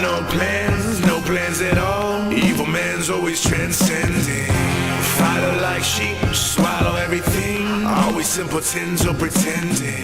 No plans at all. Evil man's always transcending. Follow like sheep, swallow everything. Always simpletons or pretending.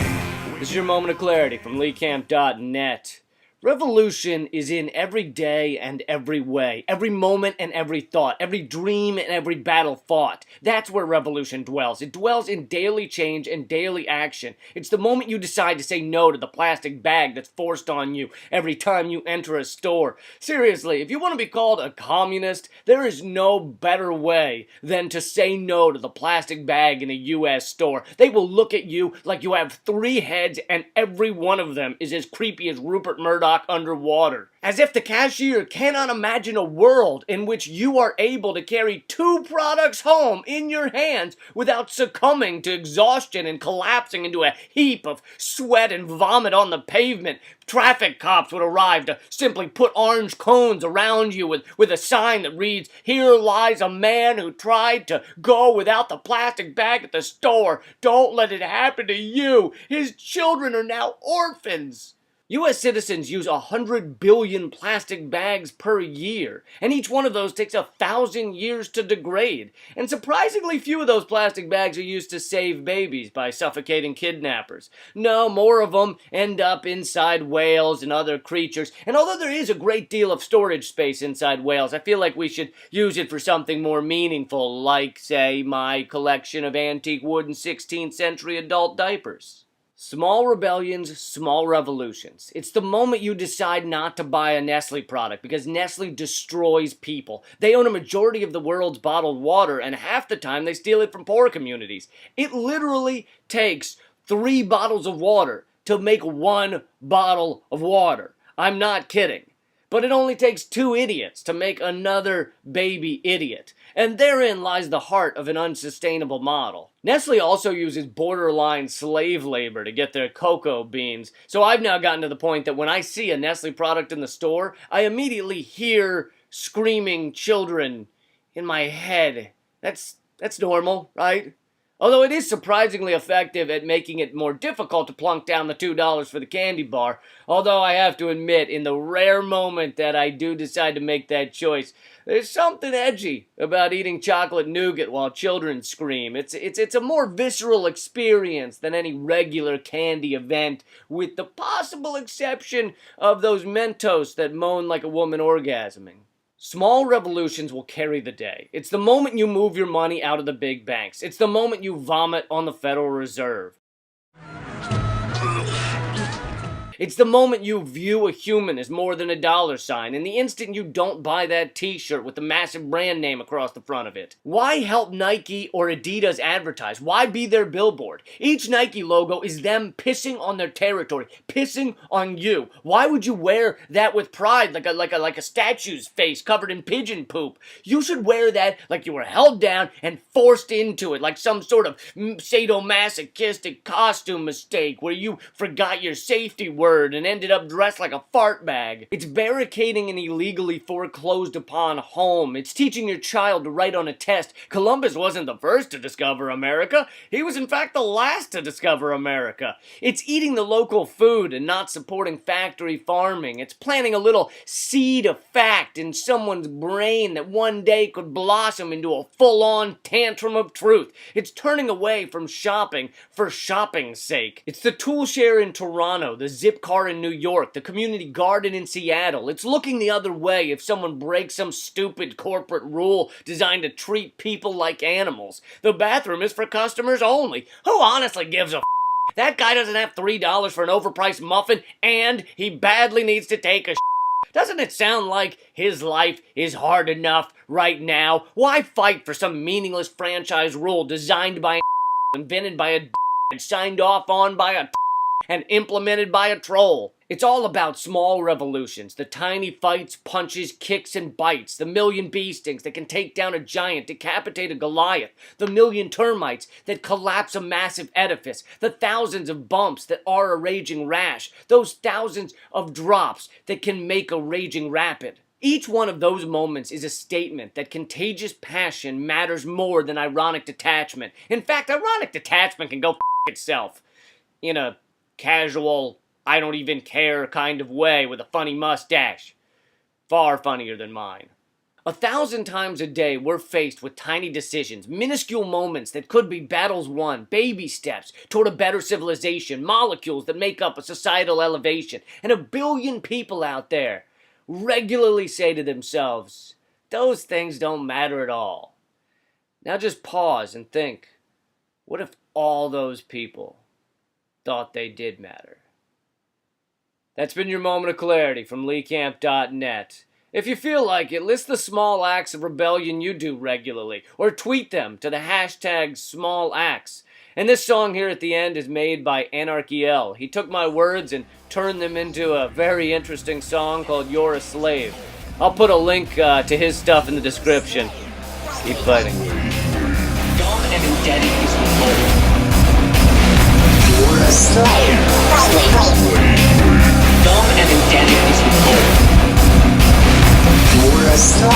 This is your moment of clarity from LeeCamp.net. Revolution is in every day and every way, every moment and every thought, every dream and every battle fought. That's where revolution dwells. It dwells in daily change and daily action. It's the moment you decide to say no to the plastic bag that's forced on you every time you enter a store. Seriously, if you want to be called a communist, there is no better way than to say no to the plastic bag in a U.S. store. They will look at you like you have 3 heads and every one of them is as creepy as Rupert Murdoch underwater. As if the cashier cannot imagine a world in which you are able to carry 2 products home in your hands without succumbing to exhaustion and collapsing into a heap of sweat and vomit on the pavement. Traffic cops would arrive to simply put orange cones around you with a sign that reads, "Here lies a man who tried to go without the plastic bag at the store. Don't let it happen to you. His children are now orphans." U.S. citizens use 100 billion plastic bags per year, and each one of those takes 1,000 years to degrade. And surprisingly few of those plastic bags are used to save babies by suffocating kidnappers. No, more of them end up inside whales and other creatures. And although there is a great deal of storage space inside whales, I feel like we should use it for something more meaningful, like, say, my collection of antique wooden 16th century adult diapers. Small rebellions, small revolutions. It's the moment you decide not to buy a Nestle product because Nestle destroys people. They own a majority of the world's bottled water, and half the time they steal it from poor communities. It literally takes 3 bottles of water to make 1 bottle of water. I'm not kidding. But it only takes 2 idiots to make another baby idiot. And therein lies the heart of an unsustainable model. Nestle also uses borderline slave labor to get their cocoa beans. So I've now gotten to the point that when I see a Nestle product in the store, I immediately hear screaming children in my head. That's normal, right? Although it is surprisingly effective at making it more difficult to plunk down the $2 for the candy bar. Although I have to admit, in the rare moment that I do decide to make that choice, there's something edgy about eating chocolate nougat while children scream. It's a more visceral experience than any regular candy event, with the possible exception of those Mentos that moan like a woman orgasming. Small revolutions will carry the day. It's the moment you move your money out of the big banks. It's the moment you vomit on the Federal Reserve. It's the moment you view a human as more than a dollar sign, and the instant you don't buy that t-shirt with the massive brand name across the front of it. Why help Nike or Adidas advertise? Why be their billboard? Each Nike logo is them pissing on their territory, pissing on you. Why would you wear that with pride, like a statue's face covered in pigeon poop? You should wear that like you were held down and forced into it, like some sort of sadomasochistic costume mistake where you forgot your safety word and ended up dressed like a fart bag. It's barricading an illegally foreclosed upon home. It's teaching your child to write on a test. Columbus wasn't the first to discover America. He was in fact the last to discover America. It's eating the local food and not supporting factory farming. It's planting a little seed of fact in someone's brain that one day could blossom into a full-on tantrum of truth. It's turning away from shopping for shopping's sake. It's the tool share in Toronto, the zip car in New York, the community garden in Seattle. It's looking the other way if someone breaks some stupid corporate rule designed to treat people like animals. The bathroom is for customers only. Who honestly gives a f***? That guy doesn't have $3 for an overpriced muffin, and he badly needs to take a shit. Doesn't it sound like his life is hard enough right now? Why fight for some meaningless franchise rule designed by invented by a and signed off on by a and implemented by a troll? It's all about small revolutions, the tiny fights, punches, kicks, and bites, the million bee stings that can take down a giant, decapitate a Goliath, the million termites that collapse a massive edifice, the thousands of bumps that are a raging rash, those thousands of drops that can make a raging rapid. Each one of those moments is a statement that contagious passion matters more than ironic detachment. In fact, ironic detachment can go f*** itself. In a casual, I don't even care kind of way with a funny mustache. Far funnier than mine. 1,000 times a day, we're faced with tiny decisions, minuscule moments that could be battles won, baby steps toward a better civilization, molecules that make up a societal elevation, and a billion people out there regularly say to themselves, those things don't matter at all. Now just pause and think, what if all those people thought they did matter? That's been your moment of clarity from LeeCamp.net. If you feel like it, list the small acts of rebellion you do regularly, or tweet them to the hashtag #smallacts. And this song here at the end is made by Anarchy L. He took my words and turned them into a very interesting song called You're a Slave. I'll put a link to his stuff in the description. Keep fighting. Dumb and indebted is revolt. You're a slave. Dumb and indebted is revolt. You're a slave.